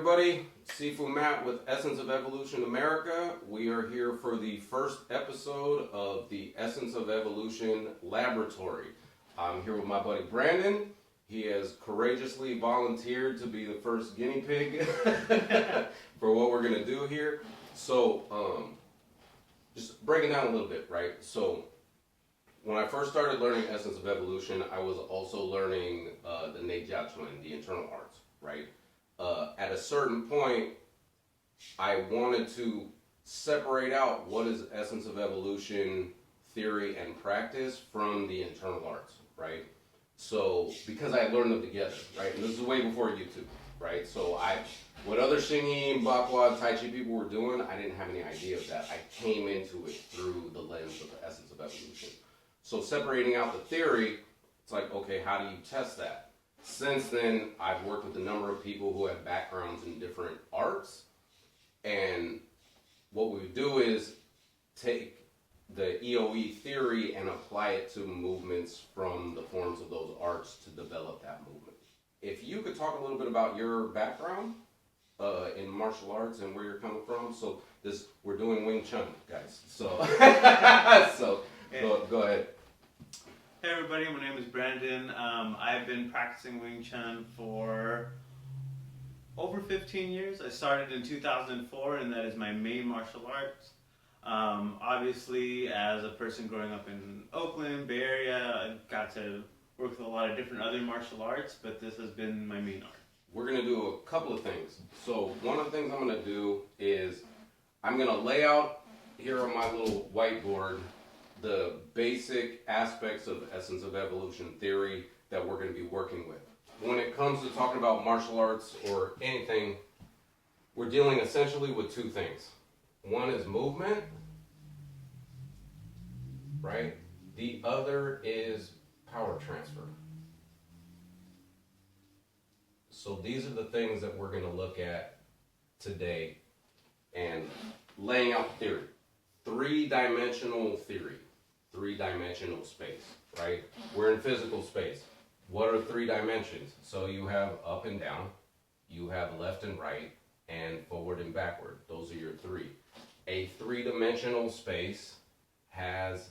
everybody, Sifu Matt with Essence of Evolution America. We are here for the first episode of the Essence of Evolution Laboratory. I'm here with my buddy Brandon. He has courageously volunteered to be the first guinea pig for what we're going to do here. So, just breaking down a little bit, right? So, when I first started learning Essence of Evolution, I was also learning the Neijia Chun, the internal arts, right? At a certain point, I wanted to separate out what is Essence of Evolution theory and practice from the internal arts, right? So, because I learned them together, right? And this is way before YouTube, right? So, what other Xingyi, Bakwa, Tai Chi people were doing, I didn't have any idea of that. I came into it through the lens of the Essence of Evolution. So, separating out the theory, it's like, okay, how do you test that? Since then, I've worked with a number of people who have backgrounds in different arts, and what we do is take the EOE theory and apply it to movements from the forms of those arts to develop that movement. If you could talk a little bit about your background in martial arts and where you're coming from. So we're doing Wing Chun, guys. So, go ahead. Hey everybody, my name is Brandon. I've been practicing Wing Chun for over 15 years. I started in 2004 and that is my main martial arts. Obviously, as a person growing up in Oakland, Bay Area, I got to work with a lot of different other martial arts, but this has been my main art. We're going to do a couple of things. So one of the things I'm going to do is I'm going to lay out here on my little whiteboard the basic aspects of Essence of Evolution theory that we're going to be working with. When it comes to talking about martial arts or anything, we're dealing essentially with two things. One is movement, right? The other is power transfer. So these are the things that we're going to look at today and laying out theory. Three-dimensional theory. Three-dimensional space, right? We're in physical space. What are three dimensions? So you have up and down, you have left and right, and forward and backward. Those are your three. A three-dimensional space has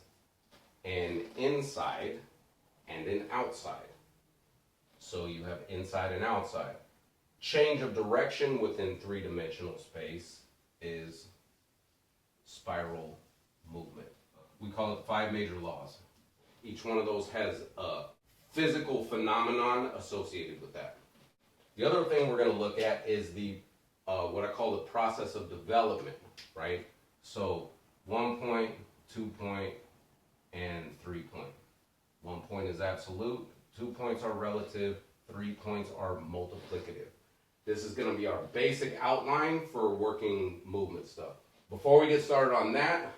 an inside and an outside. So you have inside and outside. Change of direction within three-dimensional space is spiral movement. We call it 5 major laws. Each one of those has a physical phenomenon associated with that. The other thing we're going to look at is the what I call the process of development, right? So 1 point, 2 point, and 3 point. 1 point is absolute, 2 points are relative, 3 points are multiplicative. This is going to be our basic outline for working movement stuff. Before we get started on that,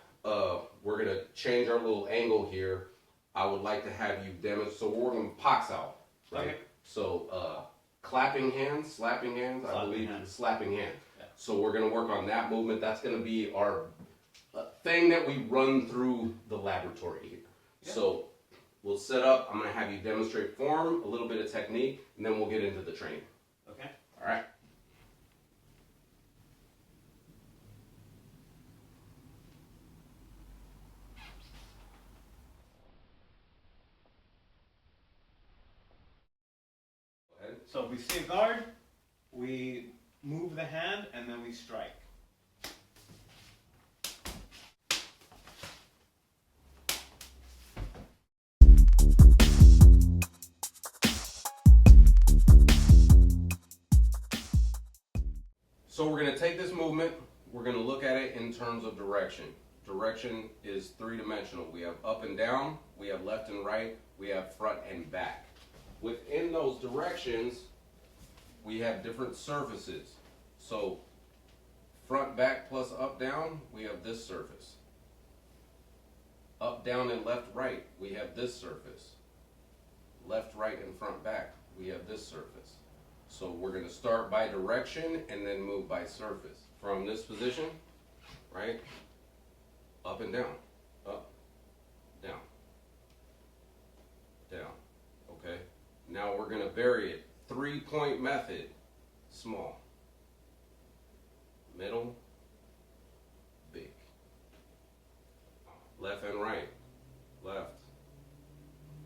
we're going to change our little angle here. I would like to have you demonstrate. So we're working with Pak Sao, right? Okay. So clapping hands, slapping hands, I believe slapping hands. Yeah. So we're going to work on that movement. That's going to be our thing that we run through the laboratory here. Yeah. So we'll set up. I'm going to have you demonstrate form, a little bit of technique, and then we'll get into the training. Okay. All right. So if we see a guard, we move the hand and then we strike. So we're going to take this movement, we're going to look at it in terms of direction. Direction is three-dimensional. We have up and down, we have left and right, we have front and back. Within those directions, we have different surfaces. So front, back, plus up, down, we have this surface. Up, down, and left, right, we have this surface. Left, right, and front, back, we have this surface. So we're going to start by direction and then move by surface. From this position, right, up and down, up, down, down, okay? Now we're going to vary it. 3-point method, small, middle, big. Left and right, left,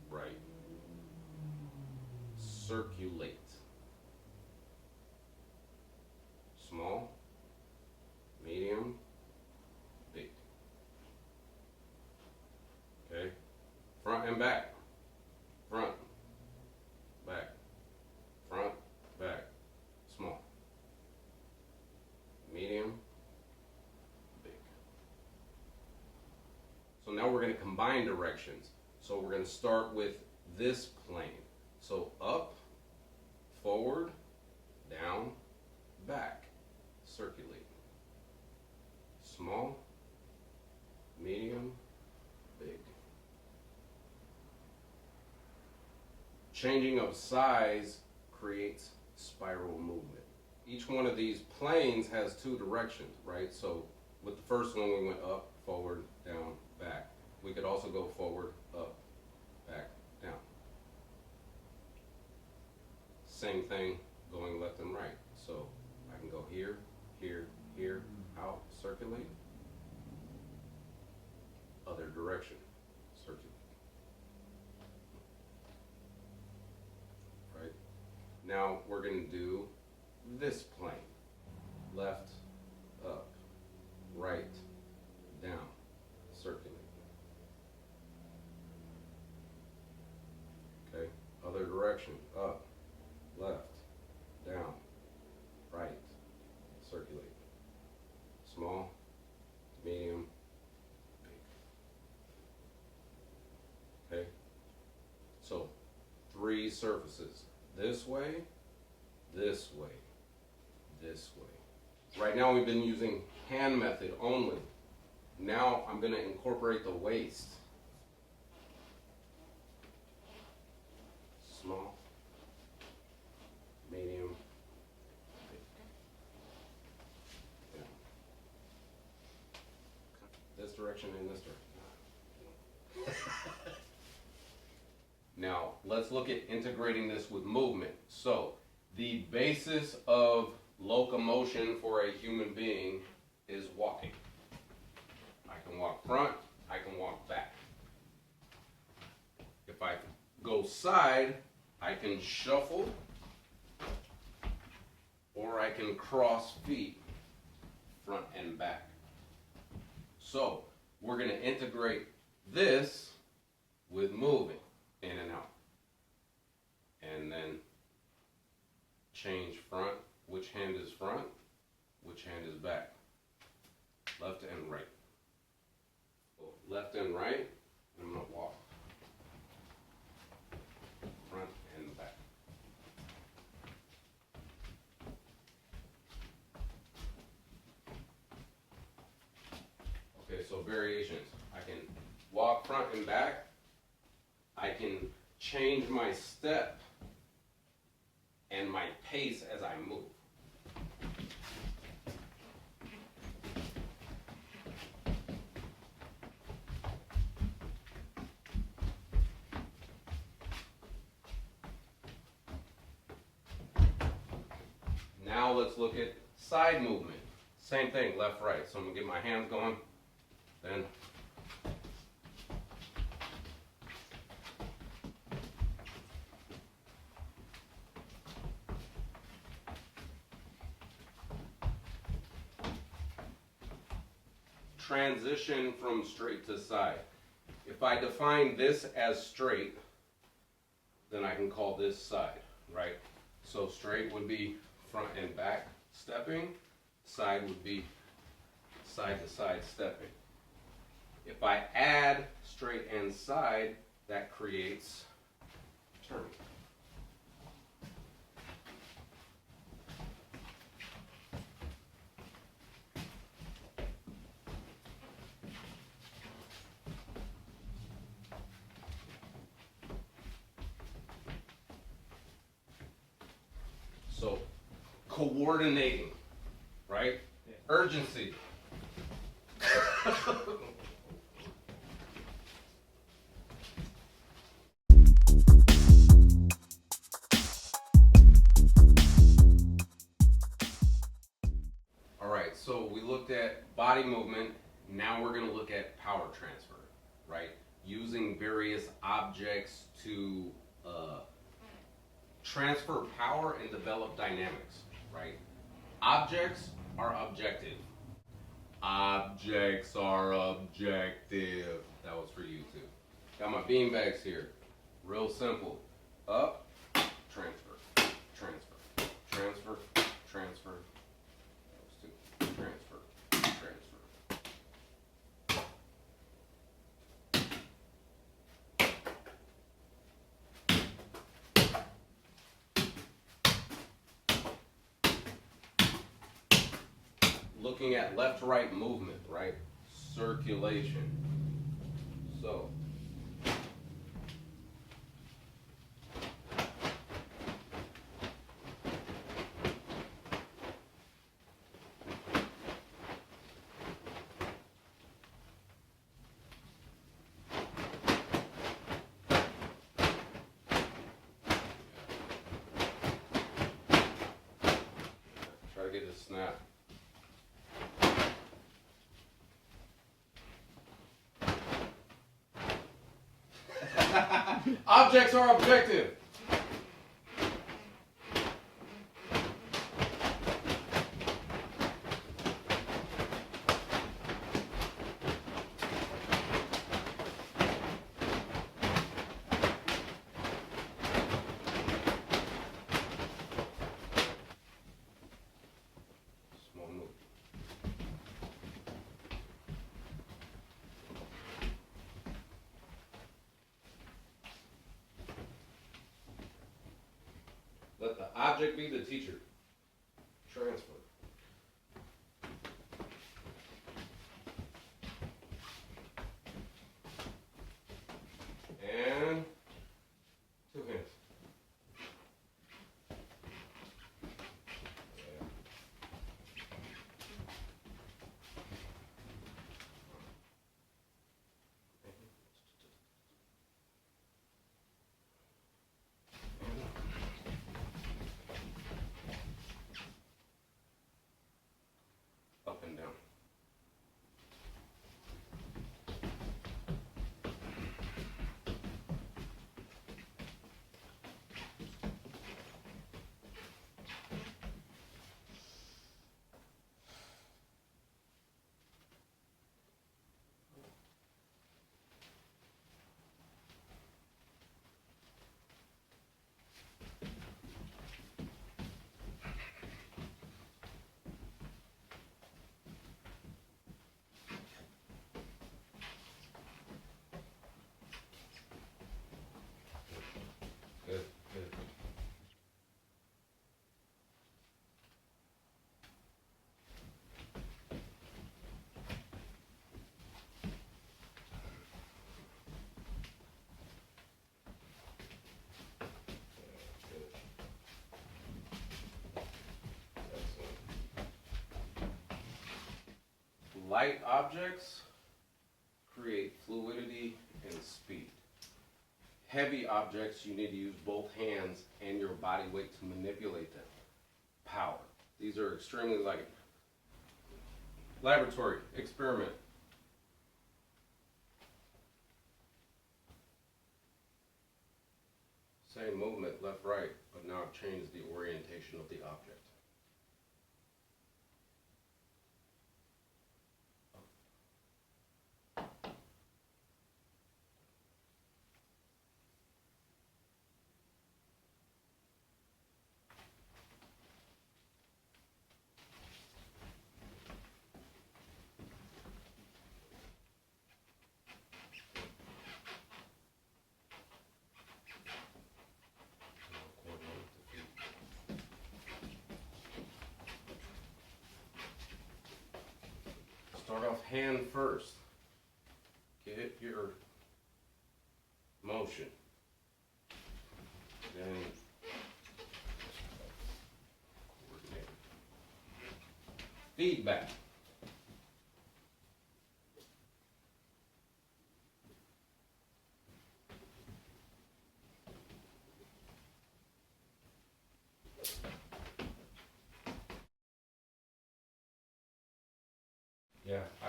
right. Circulate. Small, medium, big. Okay, front and back, front, back, front, back, small, medium, big. So now we're going to combine directions. So we're going to start with this plane. So up, forward, down, back, circulate. Small, medium, big. Changing of size creates spiral movement. Each one of these planes has two directions, right? So with the first one we went up, forward, down, back. We could also go forward, up, back, down. Same thing going left and right. So I can go here, here, here, out, circulate. Other direction, circulate. Right? Now we're going to do this plane. Left, up, right, down, circulate. Okay? Other direction, up, left, down, right, circulate. Small, medium, big. Okay? So, 3 surfaces. This way, this way, this way. Right now we've been using hand method only. Now I'm going to incorporate the waist. Small, medium, big. Yeah. This direction and this direction. Now, let's look at integrating this with movement. So, the basis of locomotion for a human being is walking. I can walk front, I can walk back. If I go side, I can shuffle, or I can cross feet, front and back. So, we're going to integrate this with moving in and out. And then change front, which hand is front, which hand is back. Left and right. Left and right, and I'm going to walk. Front and back. Okay, so variations. I can walk front and back. I can change my step and my pace as I move. Now let's look at side movement. Same thing, left, right. So I'm going to get my hands going, then transition from straight to side. If I define this as straight, then I can call this side, right? So straight would be front and back stepping, side would be side to side stepping. If I add straight and side, that creates turning. So, coordinating, right? Yeah. Urgency. All right, So we looked at body movement. Now we're going to look at power transfer, right? Using various objects to transfer power and develop dynamics, right? Objects are objective. Objects are objective. That was for you too. Got my bean bags here. Real simple. Up, transfer, transfer, transfer, transfer. Those two. Transfer, transfer. Looking at left-right movement, right? Circulation. So, try to get it to snap. Objects are objective. Small move. Let the object be the teacher. Transfer. And two hands. Yeah. Up and down. Good, good. Light objects create fluidity and speed. Heavy objects, you need to use both hands and your body weight to manipulate them. Power. These are extremely light. Laboratory, experiment. Same movement, left, right, but now I've changed the orientation of the object. Start off hand first. Get your motion. Then coordinate. Feedback.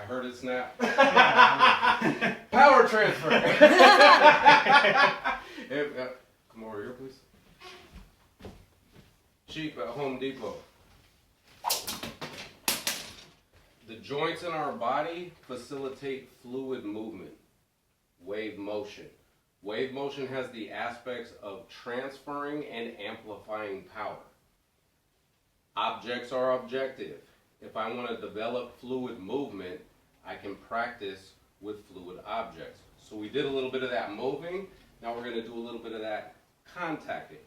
heard it snap. Power transfer. Come over here, please. Cheap at Home Depot. The joints in our body facilitate fluid movement, wave motion. Wave motion has the aspects of transferring and amplifying power. Objects are objective. If I want to develop fluid movement, I can practice with fluid objects. So we did a little bit of that moving. Now we're going to do a little bit of that contacting.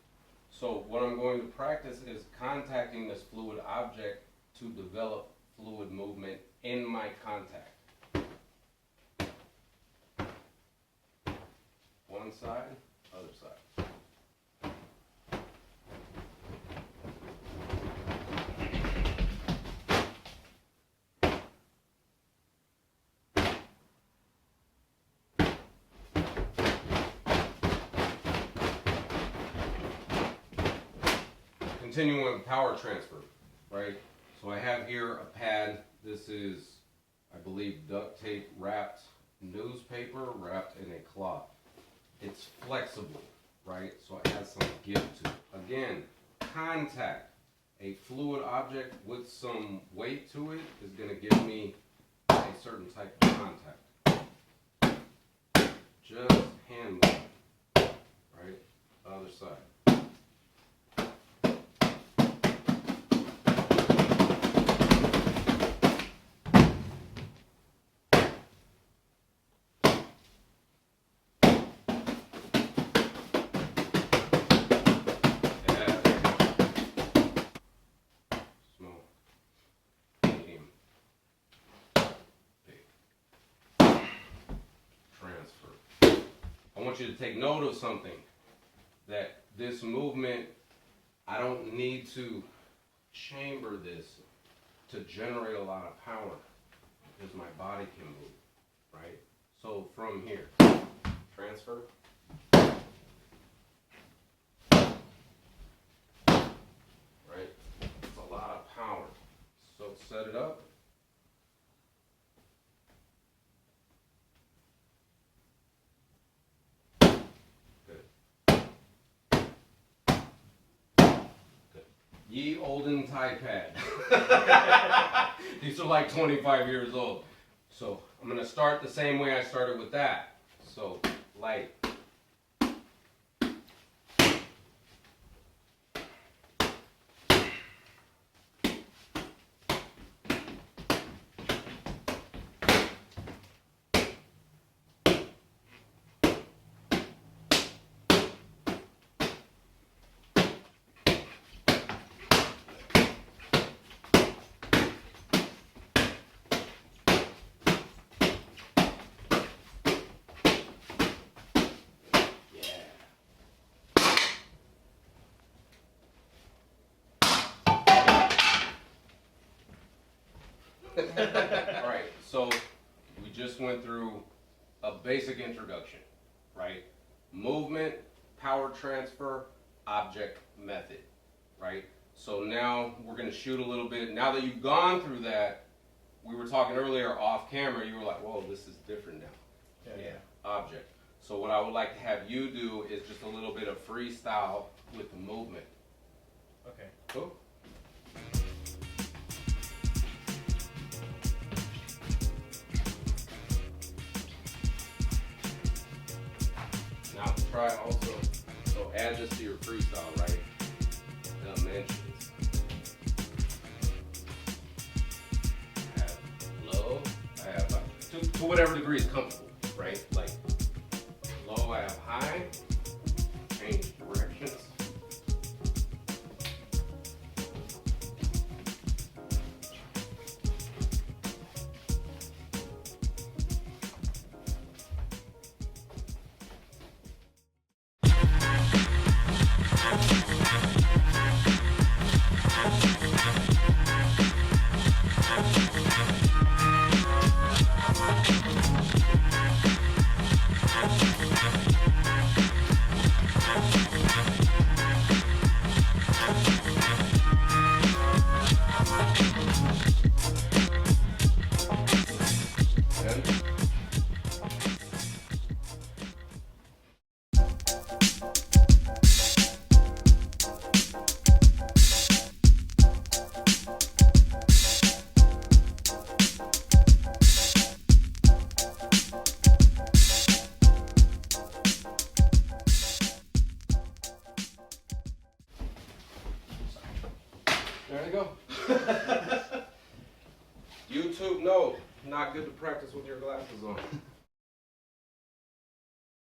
So what I'm going to practice is contacting this fluid object to develop fluid movement in my contact. One side, other side. Continuing with power transfer, right? So I have here a pad. This is, I believe, duct tape wrapped newspaper wrapped in a cloth. It's flexible, right? So it has some give to it. Again, contact. A fluid object with some weight to it is going to give me a certain type of contact. Just hand move, right? Other side. I want you to take note of something, that this movement, I don't need to chamber this to generate a lot of power because my body can move, right? So from here, transfer. Right? It's a lot of power. So set it up. Ye olden Thai pad. These are like 25 years old. So I'm going to start the same way I started with that. So light. All right, so we just went through a basic introduction, right? Movement, power transfer, object method, right? So now we're going to shoot a little bit. Now that you've gone through that, we were talking earlier off camera, you were like, whoa, this is different now. Yeah, object. So what I would like to have you do is just a little bit of freestyle with the movement. Okay. Cool. Now try also, so add this to your freestyle, right? Dimensions. I have low, I have to whatever degree is comfortable, right? Like low, I have high, change directions. There you go. YouTube, no, not good to practice with your glasses on.